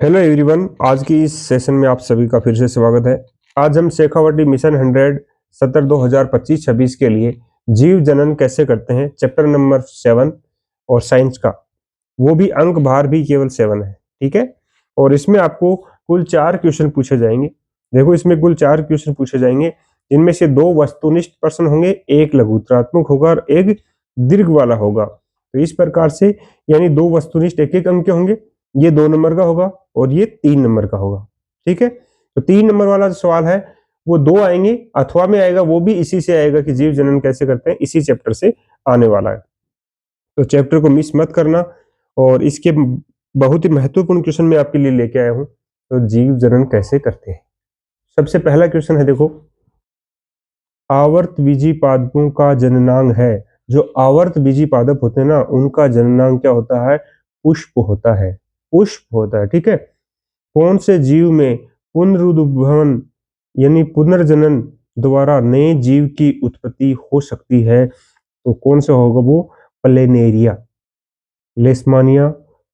Hello everyone, आज की इस सेशन में आप सभी का फिर से स्वागत है। आज हम शेखावटी मिशन 100 सत्र 2025-26 के लिए जीव जनन कैसे करते हैं चैप्टर नंबर 7 और साइंस का, वो भी अंक भार भी केवल 7 है। ठीक है, और इसमें आपको कुल 4 क्वेश्चन पूछे जाएंगे। देखो, इसमें कुल 4 क्वेश्चन पूछे जाएंगे, जिनमें से 2 वस्तुनिष्ठ प्रश्न होंगे, एक लघुत्तरात्मक होगा और एक दीर्घ वाला होगा। तो इस प्रकार से यानी 2 वस्तुनिष्ठ एक अंक के होंगे, ये 2 नंबर का होगा और ये 3 नंबर का होगा। ठीक है, तो 3 नंबर वाला जो सवाल है वो 2 आएंगे, अथवा में आएगा, वो भी इसी से आएगा कि जीव जनन कैसे करते हैं, इसी चैप्टर से आने वाला है। तो चैप्टर को मिस मत करना। और इसके बहुत ही महत्वपूर्ण क्वेश्चन मैं आपके लिए लेके आया हूं। तो जीव जनन कैसे करते हैं, सबसे पहला क्वेश्चन है, देखो, आवर्त बीजी पादपों का जननांग है। जो आवर्त बीजी पादप होते हैं ना, उनका जननांग क्या होता है? पुष्प होता है, पुष्प होता है। ठीक है, कौन से जीव में पुनरुद्भवन यानी पुनर्जनन द्वारा नए जीव की उत्पत्ति हो सकती है? तो कौन सा होगा वो? प्लेनेरिया, लेस्मानिया,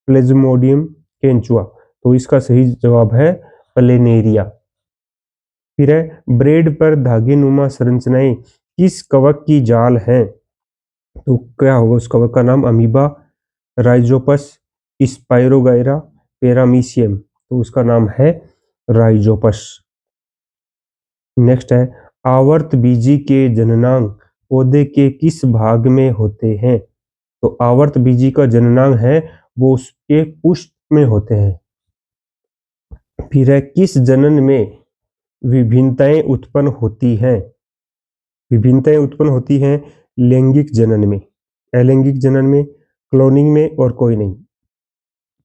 प्लेज्मोडियम, केंचुआ। तो इसका सही जवाब है प्लेनेरिया। फिर है, ब्रेड पर धागे नुमा संरचनाएं किस कवक की जाल है? तो क्या होगा उस कवक का नाम? Amoeba, Rhizopus, spirogyra, पेरामीशियम। तो उसका नाम है राइजोपस। नेक्स्ट है, आवर्त बीजी के जननांग पौधे के किस भाग में होते हैं? तो आवर्त बीजी का जननांग है वो उसके पुष्प में होते हैं। फिर है, किस जनन में विभिन्नताएं उत्पन्न होती हैं? विभिन्नताएं उत्पन्न होती हैं लैंगिक जनन में, अलैंगिक जनन में, क्लोनिंग में और कोई नहीं।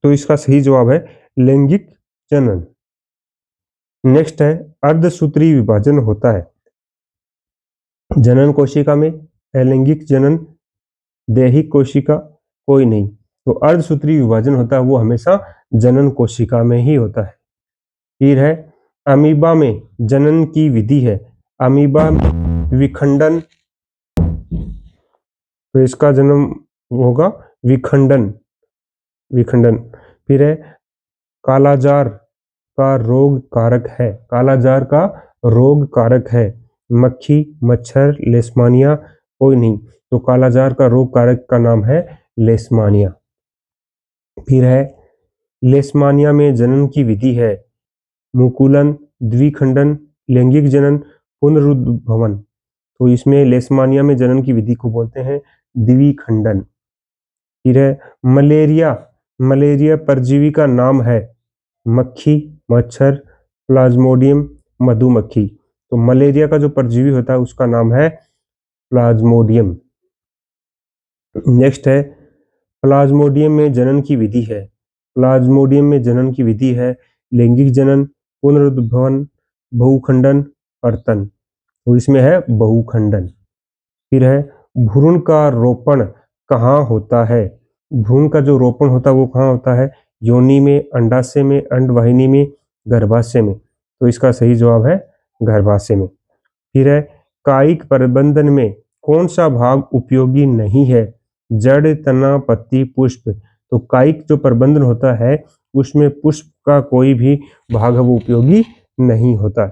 तो इसका सही जवाब है लैंगिक जनन। नेक्स्ट है, अर्धसूत्री विभाजन होता है जनन कोशिका में, अलैंगिक जनन, दैहिक कोशिका, कोई नहीं। तो अर्धसूत्री विभाजन होता है वो हमेशा जनन कोशिका में ही होता है। फिर है, अमीबा में जनन की विधि है, अमीबा विखंडन। तो इसका जन्म होगा विखंडन, विखंडन। फिर है, कालाजार का रोग कारक है, कालाजार का रोग कारक है मक्खी, मच्छर, लेस्मानिया, कोई नहीं। तो कालाजार का रोग कारक का नाम है लेस्मानिया। फिर है, लेस्मानिया में जनन की विधि है मुकुलन, द्विखंडन, लैंगिक जनन, पुनरुद्भवन। तो इसमें लेस्मानिया में जनन की विधि को बोलते हैं द्विखंडन। फिर है, मलेरिया, मलेरिया परजीवी का नाम है मक्खी, मच्छर, प्लाज्मोडियम, मधुमक्खी। तो मलेरिया का जो परजीवी होता है उसका नाम है प्लाज्मोडियम। नेक्स्ट है, प्लाज्मोडियम में जनन की विधि है, प्लाज्मोडियम में जनन की विधि है लैंगिक जनन, पुनरुद्भवन, बहुखंडन, कर्तन। तो इसमें है बहुखंडन। फिर है, भ्रूण का रोपण कहाँ होता है? भ्रूण का जो रोपण होता है वो कहाँ होता है? योनि में, अंडाशय में, अंडवाहिनी में, गर्भाशय में। तो इसका सही जवाब है गर्भाशय में। फिर है, कायिक प्रबंधन में कौन सा भाग उपयोगी नहीं है? जड़, तना, पत्ती, पुष्प। तो कायिक जो प्रबंधन होता है उसमें पुष्प का कोई भी भाग वो उपयोगी नहीं होता।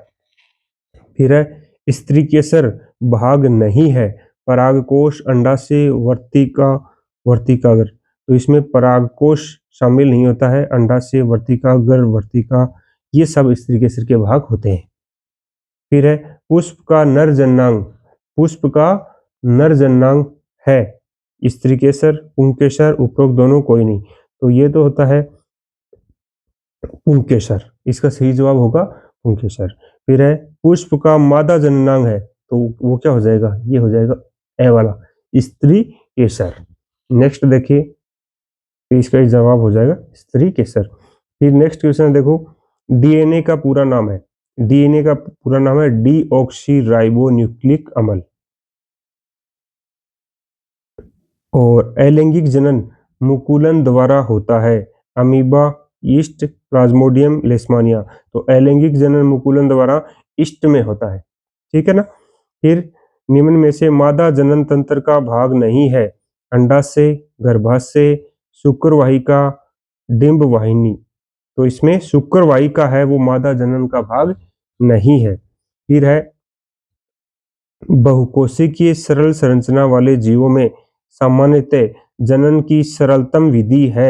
फिर है, स्त्रीकेसर भाग नहीं है, परागकोश, अंडाशय, वर्तिका, वर्तिकाग्र। तो इसमें परागकोश शामिल नहीं होता है, अंडाशय, वर्तिकाग्र, वर्तिका, ये सब स्त्रीकेसर के भाग होते हैं। फिर है, पुष्प का नर जननांग, पुष्प का नर जननांग है स्त्रीकेसर, पुंकेसर, उपरोक्त दोनों, कोई नहीं। तो ये तो होता है पुंकेसर, इसका सही जवाब होगा पुंकेसर। फिर है, पुष्प का मादा जननांग है, तो वो क्या हो जाएगा? ये हो जाएगा ए वाला, स्त्री केसर। नेक्स्ट देखिए, तो इसका जवाब हो जाएगा स्त्री केसर। फिर नेक्स्ट क्वेश्चन है, देखो, डीएनए का पूरा नाम है, डीएनए का पूरा नाम है डीऑक्सी राइबो न्यूक्लिक अम्ल। और अलैंगिक जनन मुकुलन द्वारा होता है, अमीबा, ईस्ट, प्लाज्मोडियम, लेस्मानिया। तो अलैंगिक जनन मुकुलन द्वारा ईस्ट में होता है। ठीक है ना। फिर निम्न में से मादा जनन तंत्र का भाग नहीं है, अंडाशय, गर्भाशय, शुक्रवाहिका, डिंब वाहिनी। तो इसमें शुक्रवाहिका है वो मादा जनन का भाग नहीं है। फिर है बहुकोशिकीय सरल संरचना वाले जीवों में सामान्यतः जनन की सरलतम विधि है।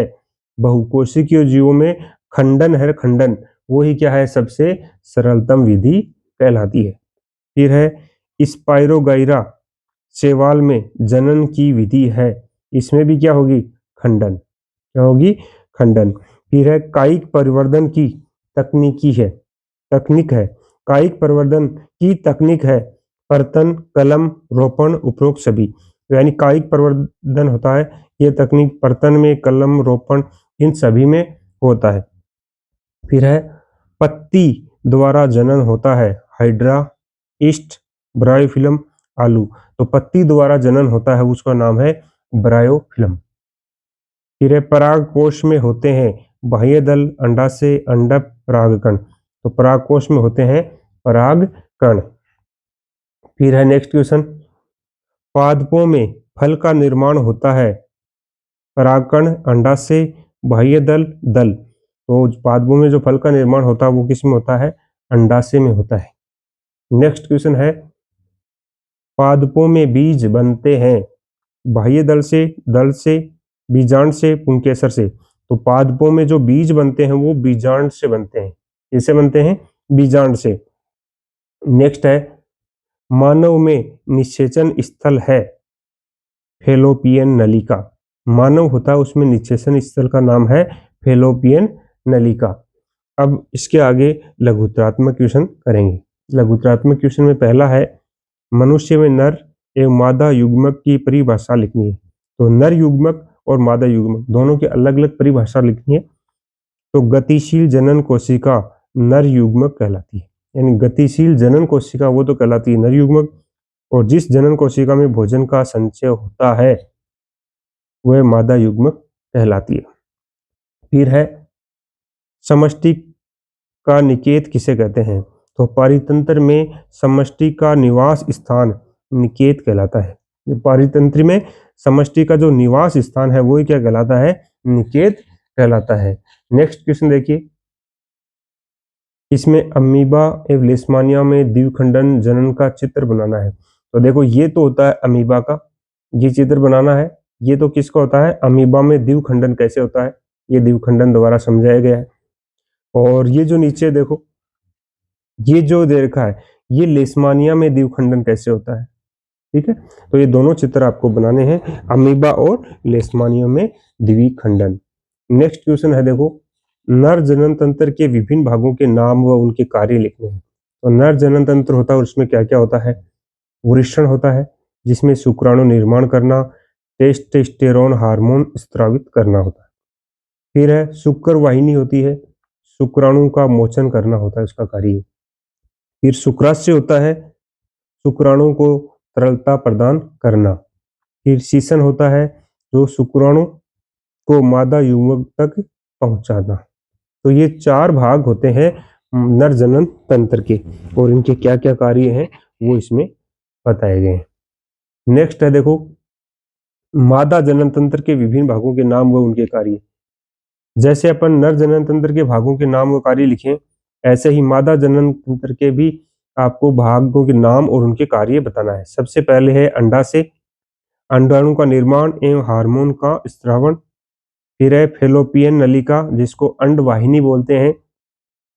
बहुकोशिकीय जीवों में खंडन है, खंडन वही क्या है सबसे सरलतम विधि कहलाती है। फिर है स्पाइरोगाइरा शैवाल में जनन की विधि है, इसमें भी क्या होगी खंडन, क्या होगी खंडन। फिर है कायिक परिवर्धन की तकनीक है, कायिक परिवर्धन की तकनीक है पर्तन, कलम, रोपण, उपरोक्त सभी। तो यानी कायिक परिवर्धन होता है ये तकनीक पर्तन में, कलम, रोपण इन सभी में होता है। फिर है पत्ती द्वारा जनन होता है, हाइड्रा, ईस्ट, ब्रायोफिल्म, आलू। तो पत्ती द्वारा जनन होता है उसका नाम है ब्रायोफिल्म। फिर है परागकोश में होते हैं बाह्यदल, अंडाशय, अंडक, परागकण। तो परागकोश में होते हैं परागकण। फिर है नेक्स्ट क्वेश्चन, पादपों में फल का निर्माण होता है परागकण, अंडाशय, बाह्यदल, दल। तो पादपों में जो फल का निर्माण होता है वो किस में होता है अंडाशय में होता है। नेक्स्ट क्वेश्चन है पादपों में बीज बनते हैं बाह्य दल से, बीजांड से, पुंकेसर से। तो पादपों में जो बीज बनते हैं वो बीजांड से बनते हैं, किससे बनते हैं बीजांड से। नेक्स्ट है मानव में निषेचन स्थल है फेलोपियन नलिका, मानव होता है उसमें निषेचन स्थल का नाम है फेलोपियन नलिका। अब इसके आगे लघुत्रात्मक क्वेश्चन करेंगे। लघुत्रात्मक क्वेश्चन में पहला है मनुष्य में नर एवं मादा युग्मक की परिभाषा लिखनी है। तो नर युग्मक और मादा युग्मक दोनों की अलग अलग परिभाषा लिखनी है। तो गतिशील जनन कोशिका नर युग्मक कहलाती है, यानी गतिशील जनन कोशिका वो तो कहलाती है नर युग्मक, और जिस जनन कोशिका में भोजन का संचय होता है वह मादा युग्मक कहलाती है। फिर है समष्टि का निकेत किसे कहते हैं। तो पारितंत्र में समष्टि का निवास स्थान निकेत कहलाता है। ये पारितंत्र में समष्टि का जो निवास स्थान है वही क्या कहलाता है निकेत कहलाता है। नेक्स्ट क्वेश्चन देखिए, इसमें अमीबा एवं लेशमानिया में द्विखंडन जनन का चित्र बनाना है। तो देखो ये तो होता है अमीबा का, ये चित्र बनाना है। ये तो किसका होता है अमीबा में द्विखंडन कैसे होता है ये द्विखंडन द्वारा समझाया गया है। और ये जो नीचे देखो ये जो दे रखा है ये लेशमानिया में द्विखंडन कैसे होता है, ठीक है। तो ये दोनों चित्र आपको बनाने हैं अमीबा और लेशमानिया में द्विखंडन। नेक्स्ट क्वेश्चन है देखो, नर जनन तंत्र के विभिन्न भागों के नाम व उनके कार्य लिखने हैं। तो नर जनन तंत्र होता है उसमें क्या क्या होता है, वृषण होता है जिसमें शुक्राणु निर्माण करना, टेस्टोस्टेरोन हार्मोन स्रावित करना होता है। फिर है शुक्र वाहिनी होती है, शुक्राणु का मोचन करना होता है उसका कार्य। फिर शुक्राशय होता है शुक्राणु को तरलता प्रदान करना। फिर शीशन होता है जो शुक्राणु को मादा युग्मक तक पहुंचाना। तो ये चार भाग होते हैं नर जनन तंत्र के, और इनके क्या क्या कार्य हैं वो इसमें बताए गए हैं। नेक्स्ट है देखो मादा जनन तंत्र के विभिन्न भागों के नाम व उनके कार्य। जैसे अपन नर जनन तंत्र के भागों के नाम व कार्य लिखें, ऐसे ही मादा जनन तंत्र के भी आपको भागों के नाम और उनके कार्य बताना है। सबसे पहले है अंडाशय, अंडाणु का निर्माण एवं हार्मोन का स्रावण। फिर है फेलोपियन नलिका जिसको अंडवाहिनी बोलते हैं,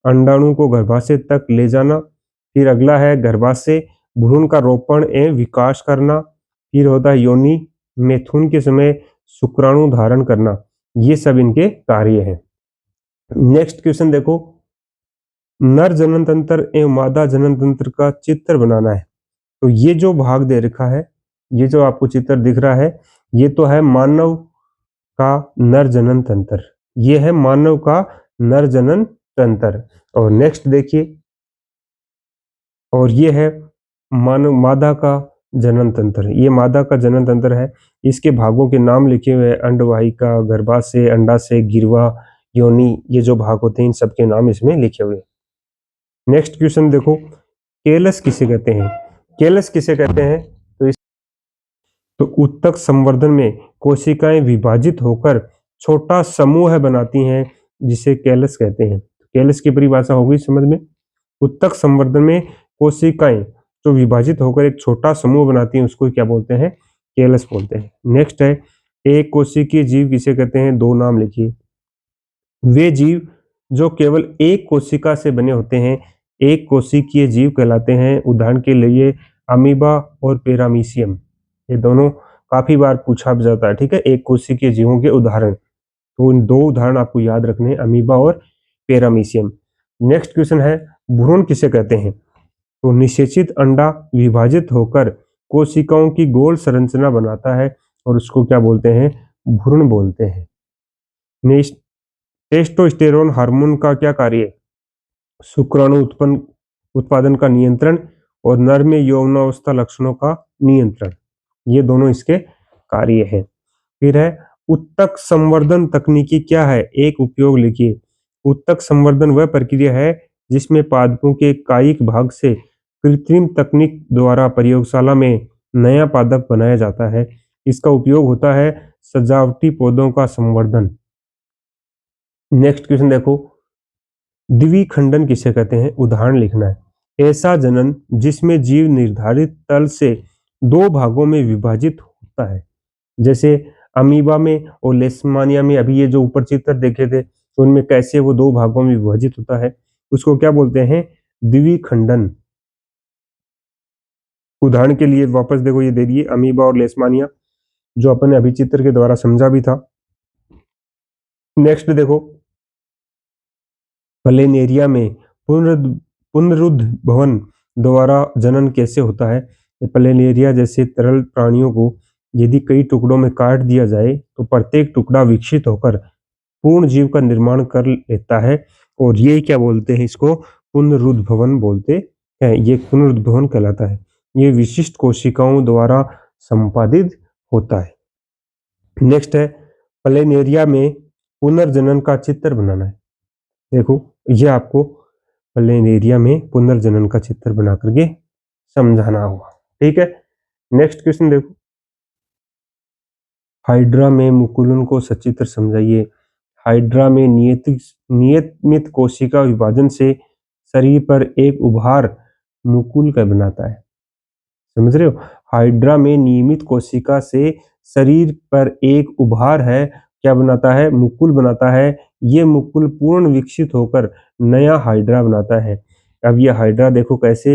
अंडाणु को गर्भाशय तक ले जाना। फिर अगला है गर्भाशय, भ्रूण का रोपण एवं विकास करना। फिर होता है योनि, मैथुन के समय शुक्राणु धारण करना। ये सब इनके कार्य हैं। नेक्स्ट क्वेश्चन देखो, नर जनन तंत्र एवं मादा जनन तंत्र का चित्र बनाना है। तो ये जो भाग दे रखा है, ये जो आपको चित्र दिख रहा है, ये तो है मानव का नर जनन तंत्र, ये है मानव का नर जनन तंत्र। और नेक्स्ट देखिए, और ये है मानव मादा का जनन तंत्र, ये मादा का जनन तंत्र है। इसके भागों के नाम लिखे हुए हैं अंडवाहिका, गर्भाशय, अंडाशय, गिरवा, योनि, ये जो भाग होते हैं इन सबके नाम इसमें लिखे हुए हैं। नेक्स्ट क्वेश्चन देखो, केलस किसे कहते हैं। केलस किसे कहते हैं, तो उत्तक संवर्धन में कोशिकाएं विभाजित होकर छोटा समूह बनाती हैं जिसे कैलस कहते हैं। कैलस की परिभाषा होगी समझ में। उत्तक संवर्धन में कोशिकाएं जो विभाजित होकर एक छोटा समूह बनाती हैं उसको क्या बोलते हैं, कैलस बोलते हैं। नेक्स्ट है एक कोशिकीय जीव किसे कहते हैं, दो नाम लिखिए। वे जीव जो केवल एक कोशिका से बने होते हैं एक कोशिकीय जीव कहलाते हैं। उदाहरण के लिए अमीबा और पैरामीशियम, ये दोनों काफी बार पूछा भी जाता है, ठीक है, एक कोशिकीय जीवों के उदाहरण। तो इन दो उदाहरण आपको याद रखने हैं, अमीबा और पैरामीशियम। नेक्स्ट क्वेश्चन है भ्रूण किसे कहते हैं, तो निषेचित अंडा विभाजित होकर कोशिकाओं की गोल संरचना बनाता है और उसको क्या बोलते हैं, भ्रूण बोलते हैं। नेक्स्ट टेस्टोस्टेरोन हार्मोन का क्या कार्य है, शुक्राणु उत्पादन का नियंत्रण और नर में यौवनावस्था लक्षणों का नियंत्रण, ये दोनों इसके कार्य हैं। फिर है उत्तक संवर्धन तकनीकी क्या है, एक उपयोग लिखिए। उत्तक संवर्धन वह प्रक्रिया है जिसमें पादपों के कायिक भाग से कृत्रिम तकनीक द्वारा प्रयोगशाला में नया पादप बनाया जाता है। इसका उपयोग होता है सजावटी पौधों का संवर्धन। नेक्स्ट क्वेश्चन देखो, द्विखंडन किसे कहते हैं, उदाहरण लिखना है। ऐसा जनन जिसमें जीव निर्धारित तल से दो भागों में विभाजित होता है, जैसे अमीबा में और लेशमानिया में। अभी ये जो ऊपर चित्र देखे थे तो उनमें कैसे वो दो भागों में विभाजित होता है, उसको क्या बोलते हैं, द्विखंडन। उदाहरण के लिए वापस देखो ये दे दिए अमीबा और लेशमानिया, जो अपन ने अभी चित्र के द्वारा समझा भी था। नेक्स्ट देखो प्लेनेरिया में पुनरुद्भवन द्वारा जनन कैसे होता है। प्लेनेरिया जैसे तरल प्राणियों को यदि कई टुकड़ों में काट दिया जाए तो प्रत्येक टुकड़ा विकसित होकर पूर्ण जीव का निर्माण कर लेता है और ये क्या बोलते हैं, इसको पुनरुद्भवन बोलते हैं। ये पुनरुद्भवन कहलाता है। ये विशिष्ट कोशिकाओं द्वारा संपादित होता है। नेक्स्ट है प्लेनेरिया में पुनर्जनन का चित्र बनाना है। देखो ये आपको प्लेनेरिया में पुनर्जनन का चित्र बना करके समझाना होगा, ठीक है। नेक्स्ट क्वेश्चन देखो, हाइड्रा में मुकुलन को सचित्र समझाइए। हाइड्रा में नियमित कोशिका विभाजन से शरीर पर एक उभार मुकुल का बनाता है, समझ रहे हो। हाइड्रा में नियमित कोशिका से शरीर पर एक उभार है, क्या बनाता है, मुकुल बनाता है। ये मुकुल पूर्ण विकसित होकर नया हाइड्रा बनाता है। अब ये हाइड्रा देखो कैसे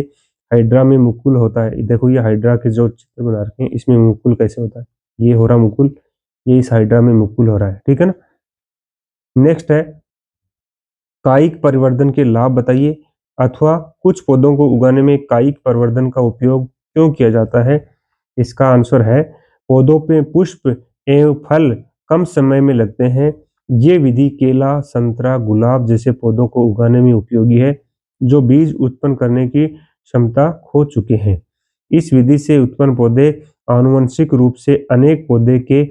हाइड्रा में मुकुल होता है। देखो ये हाइड्रा के जो चित्र बना रखे हैं इसमें मुकुल कैसे होता है, ये हो रहा मुकुल, ये इस हाइड्रा में मुकुल हो रहा है, ठीक है ना। नेक्स्ट है कायिक परिवर्धन के लाभ बताइए, अथवा कुछ पौधों को उगाने में कायिक परिवर्धन का उपयोग क्यों किया जाता है। इसका आंसर है पौधों पे पुष्प एवं फल कम समय में लगते हैं। ये विधि केला, संतरा, गुलाब जैसे पौधों को उगाने में उपयोगी है जो बीज उत्पन्न करने की क्षमता खो चुके हैं। इस विधि से उत्पन्न पौधे आनुवंशिक रूप से अनेक पौधे के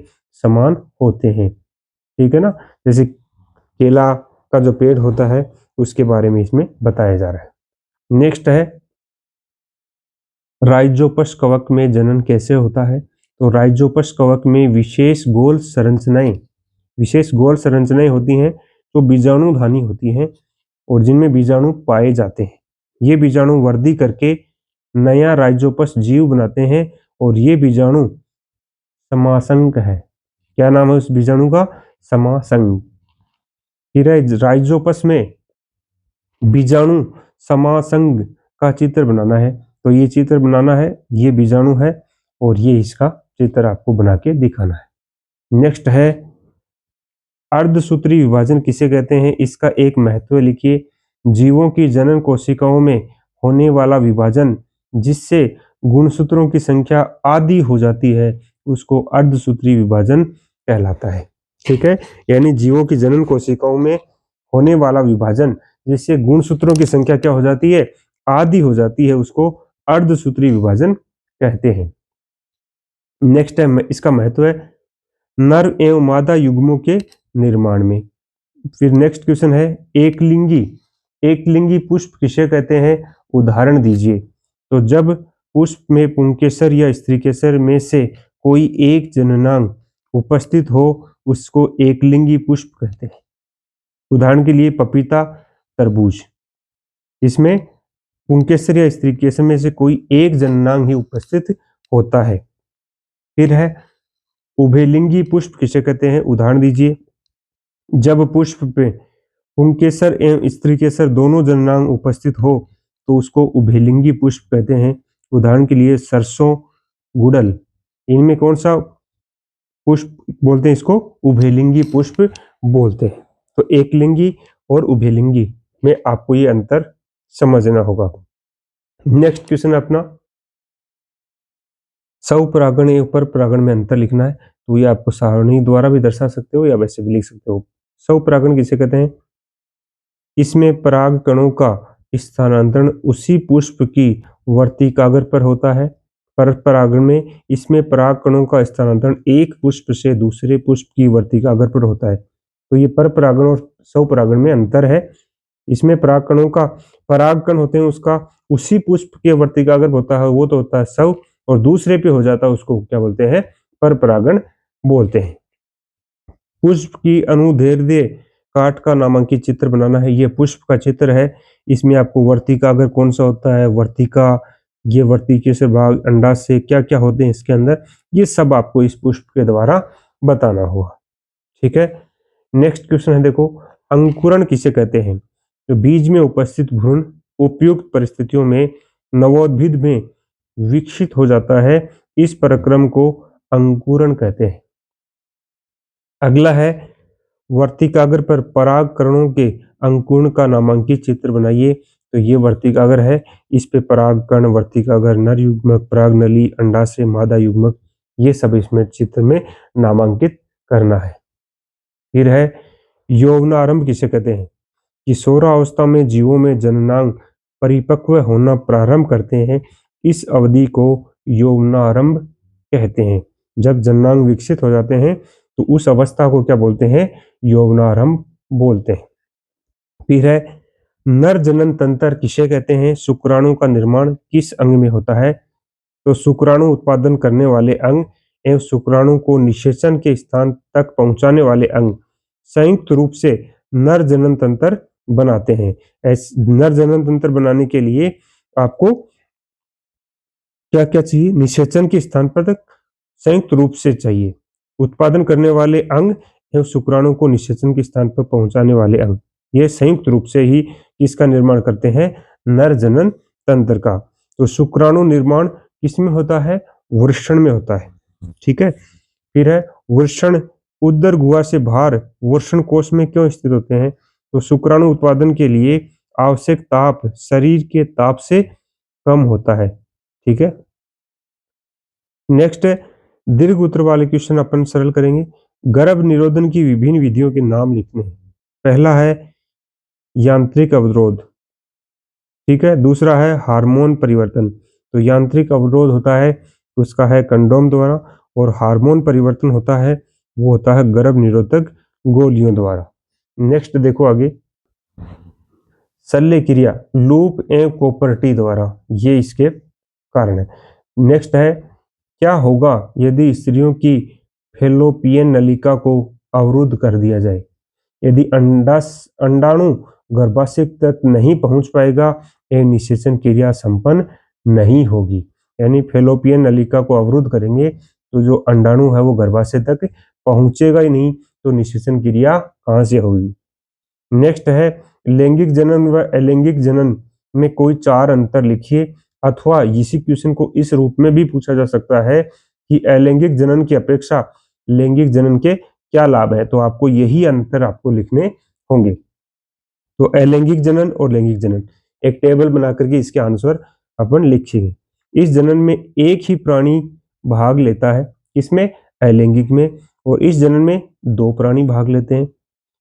समान होते हैं, ठीक है ना। जैसे केला का जो पेड़ होता है उसके बारे में इसमें बताया जा रहा है। नेक्स्ट है राइजोपस कवक में जनन कैसे होता है। तो राइजोपस कवक में विशेष गोल संरचनाएं होती हैं जो बीजाणुधानी होती हैं और जिनमें बीजाणु पाए जाते हैं। ये बीजाणु वृद्धि करके नया राइजोपस जीव बनाते हैं और ये बीजाणु समासंग है। क्या नाम है उस बीजाणु का, समासंग। फिर राइजोपस में बीजाणु समासंग का चित्र बनाना है, तो ये चित्र बनाना है, ये बीजाणु है और ये इसका चित्र आपको बना के दिखाना है। नेक्स्ट है अर्धसूत्री विभाजन किसे कहते हैं, इसका एक महत्व लिखिए। जीवों की जनन कोशिकाओं में होने वाला विभाजन जिससे गुणसूत्रों की संख्या आधी हो जाती है उसको अर्धसूत्री विभाजन कहलाता है, ठीक है। यानी जीवों की जनन कोशिकाओं में होने वाला विभाजन जिससे गुणसूत्रों की संख्या क्या हो जाती है, आधी हो जाती है, उसको अर्धसूत्री विभाजन कहते हैं। नेक्स्ट है इसका महत्व है नर एवं मादा युग्मों के निर्माण में। फिर नेक्स्ट क्वेश्चन है एकलिंगी पुष्प किसे कहते हैं, उदाहरण दीजिए। तो जब पुष्प में पुंकेसर या स्त्रीकेसर में से कोई एक जननांग उपस्थित हो उसको एकलिंगी पुष्प कहते हैं। उदाहरण के लिए पपीता, तरबूज। इसमें पुंकेसर या स्त्रीकेसर में से कोई एक जननांग ही उपस्थित होता है। फिर है उभयलिंगी पुष्प किसे कहते हैं, उदाहरण दीजिए। जब पुष्प पे पुंकेसर एवं स्त्रीकेसर दोनों जननांग उपस्थित हो तो उसको उभयलिंगी पुष्प कहते हैं। उदाहरण के लिए सरसों, गुड़हल, इनमें कौन सा पुष्प बोलते हैं, इसको उभयलिंगी पुष्प बोलते हैं। तो एकलिंगी और उभयलिंगी में आपको ये अंतर समझना होगा। नेक्स्ट क्वेश्चन अपना, स्वपरागण एवं परपरागण में अंतर लिखना है। तो ये आपको सारणी द्वारा भी दर्शा सकते हो या वैसे भी लिख सकते हो। स्वपरागण किसे कहते हैं, इसमें पराग कणों का स्थानांतरण उसी पुष्प की वर्तिकाग्र पर होता है। परपरागण में इसमें पराग कणों का स्थानांतरण एक पुष्प से दूसरे पुष्प की वर्तिकाग्र पर होता है। तो ये परपरागण और स्वपरागण में अंतर है। इसमें पराग कणों का पराग कण होते हैं उसका उसी पुष्प के वर्तिकाग्र होता है, वो तो होता है स्व, और दूसरे पे हो जाता है उसको क्या बोलते हैं, परपरागण बोलते हैं। पुष्प की अनुदैर्ध्य काट का नामांकित चित्र बनाना है। ये पुष्प का चित्र है। इसमें आपको वर्तिकाग्र कौन सा होता है, वर्तिका, ये वर्तिके से भाग, अंडाशय, क्या क्या होते हैं इसके अंदर, ये सब आपको इस पुष्प के द्वारा बताना होगा। ठीक है। नेक्स्ट क्वेश्चन है, देखो, अंकुरण किसे कहते हैं। तो बीज में उपस्थित भ्रूण उपयुक्त परिस्थितियों में नवोद्भिद में विकसित हो जाता है, इस प्रक्रम को अंकुरण कहते हैं। अगला है वर्तिकाग्र पर पराग कणों के अंकुरण का नामांकित चित्र बनाइए। तो ये वर्तिकाग्र है, इस पे पराग कण, वर्तिकाग्र, नर युग्मक, परागनली, अंडाशय, मादा युग्मक, ये सब इसमें चित्र में नामांकित करना है। फिर है यौवनारंभ किसे कहते हैं। किशोरावस्था में जीवों में जननांग परिपक्व होना प्रारंभ करते हैं, इस अवधि को यौवनारंभ कहते हैं। जब जननांग विकसित हो जाते हैं तो उस अवस्था को क्या बोलते हैं, यौवनारंभ बोलते हैं। फिर है नर जनन तंत्र किसे कहते हैं। शुक्राणु का निर्माण किस अंग में होता है। तो शुक्राणु उत्पादन करने वाले अंग एवं शुक्राणु को निषेचन के स्थान तक पहुंचाने वाले अंग संयुक्त रूप से नर जनन तंत्र बनाते हैं। नर जनन तंत्र बनाने के लिए आपको क्या क्या चाहिए, निषेचन के स्थान पर तक संयुक्त रूप से चाहिए। उत्पादन करने वाले अंग एवं शुक्राणु को निषेचन के स्थान पर पहुंचाने वाले अंग, ये संयुक्त रूप से ही इसका निर्माण करते हैं, नर जनन तंत्र का। तो शुक्राणु निर्माण किसमें होता है, वृषण में होता है। ठीक है। फिर है वृषण उदर गुहा से बाहर वृषण कोश में क्यों स्थित होते हैं। तो शुक्राणु उत्पादन के लिए आवश्यक ताप शरीर के ताप से कम होता है। ठीक है। नेक्स्ट है दीर्घ उत्तर वाले क्वेश्चन अपन सरल करेंगे। गर्भ निरोधन की विभिन्न विधियों के नाम लिखने हैं। पहला है यांत्रिक अवरोध, ठीक है। दूसरा है हार्मोन परिवर्तन। तो यांत्रिक अवरोध होता है उसका है कंडोम द्वारा, और हार्मोन परिवर्तन होता है वो होता है गर्भ निरोधक गोलियों द्वारा। नेक्स्ट देखो आगे, शल्य क्रिया लूप एवं कोपर्टी द्वारा, ये इसके कारण है। नेक्स्ट है क्या होगा यदि स्त्रियों की फैलोपियन नलिका को अवरुद्ध कर दिया जाए। यदि अंडाणु गर्भाशय तक नहीं पहुंच पाएगा, यह निषेचन क्रिया संपन्न नहीं होगी। यानी फैलोपियन नलिका को अवरुद्ध करेंगे तो जो अंडाणु है वो गर्भाशय तक पहुंचेगा ही नहीं, तो निषेचन क्रिया कहां से होगी। नेक्स्ट है लैंगिक जनन व अलैंगिक जनन में कोई चार अंतर लिखिए, अथवा इसी क्वेश्चन को इस रूप में भी पूछा जा सकता है कि अलैंगिक जनन की अपेक्षा लैंगिक जनन के क्या लाभ है। तो आपको यही अंतर आपको लिखने होंगे। तो अलैंगिक जनन और लैंगिक जनन एक टेबल बना करके इसके आंसर अपन लिखेंगे। इस जनन में एक ही प्राणी भाग लेता है, इसमें अलैंगिक में, और इस जनन में दो प्राणी भाग लेते हैं।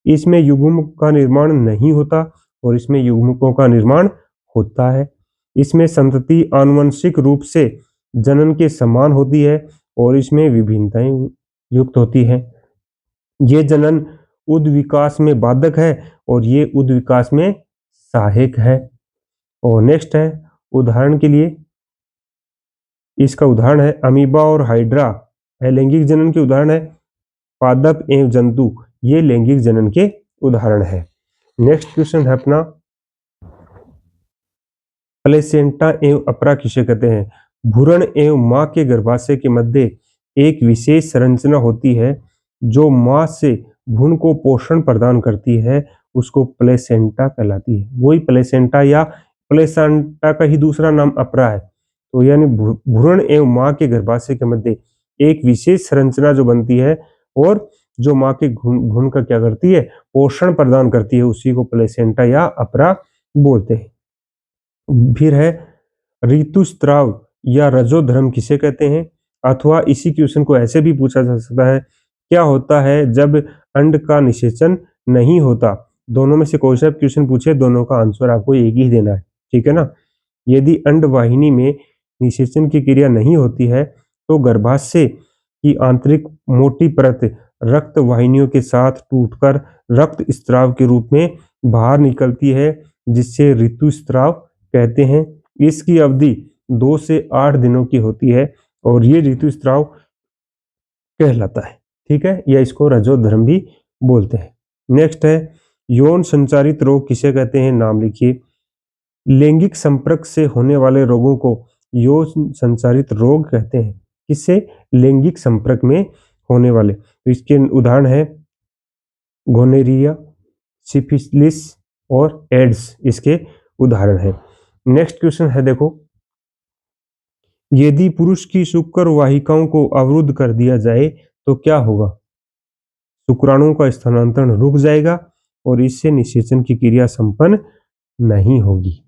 इसमें युग्म का निर्माण नहीं होता और इसमें युग्मकों का निर्माण होता है। इसमें संतति आनुवंशिक रूप से जनन के समान होती है और इसमें विभिन्नताएं युक्त होती है। ये जनन उद्विकास में बाधक है और ये उद्विकास में सहायक है। और नेक्स्ट है उदाहरण के लिए, इसका उदाहरण है अमीबा और हाइड्रा, लैंगिक जनन के उदाहरण है। पादप एवं जंतु, ये लैंगिक जनन के उदाहरण है। नेक्स्ट क्वेश्चन है अपना, प्लेसेंटा एवं अपरा किसे कहते हैं? भ्रूण एवं मां के गर्भाशय के मध्य एक विशेष संरचना होती है जो मां से भ्रूण को पोषण प्रदान करती है, उसको प्लेसेंटा कहलाती है। वही प्लेसेंटा या प्लेसेंटा का ही दूसरा नाम अपरा है। तो यानी भ्रूण एवं मां के गर्भाशय के मध्य एक विशेष संरचना जो बनती है और जो मां के भ्रूण का क्या करती है, पोषण प्रदान करती है, उसी को प्लेसेंटा या अपरा बोलते हैं। फिर है, ऋतुस्राव या रजोधर्म किसे कहते हैं? अथवा इसी क्वेश्चन को ऐसे भी पूछा जा सकता है, क्या होता है जब अंड का निषेचन नहीं होता? दोनों में से कोई सा क्वेश्चन पूछे, दोनों का आंसर आपको एक ही देना है, ठीक है ना। यदि अंड वाहिनी में निषेचन की क्रिया नहीं होती है तो गर्भाशय की आंतरिक मोटी परत रक्त वाहिनियों के साथ टूटकर रक्त स्राव के रूप में बाहर निकलती है, जिससे ऋतुस्राव कहते हैं। इसकी अवधि 2 से 8 दिनों की होती है और ये ऋतुस्राव कहलाता है, ठीक है, या इसको रजोधर्म भी बोलते हैं। नेक्स्ट है, यौन संचारित रोग किसे कहते हैं? नाम लिखिए। लैंगिक संपर्क से होने वाले रोगों को यौन संचारित रोग कहते हैं। किससे? लैंगिक संपर्क में होने वाले। तो इसके उदाहरण है गोनेरिया, सिफिलिस और एड्स, इसके उदाहरण है। नेक्स्ट क्वेश्चन है, देखो, यदि पुरुष की शुक्र वाहिकाओं को अवरुद्ध कर दिया जाए तो क्या होगा? शुक्राणुओं का स्थानांतरण रुक जाएगा और इससे निषेचन की क्रिया संपन्न नहीं होगी।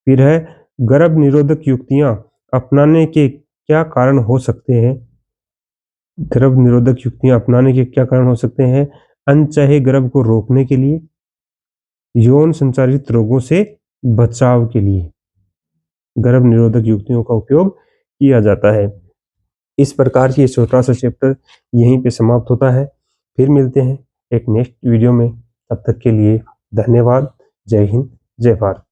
फिर है, गर्भ निरोधक युक्तियां अपनाने के क्या कारण हो सकते हैं? गर्भ निरोधक युक्तियां अपनाने के क्या कारण हो सकते हैं? अनचाहे गर्भ को रोकने के लिए, यौन संचारित रोगों से बचाव के लिए गर्भ निरोधक युक्तियों का उपयोग किया जाता है। इस प्रकार की छोटा सा चैप्टर यहीं पे समाप्त होता है। फिर मिलते हैं एक नेक्स्ट वीडियो में, तब तक के लिए धन्यवाद। जय हिंद, जय भारत।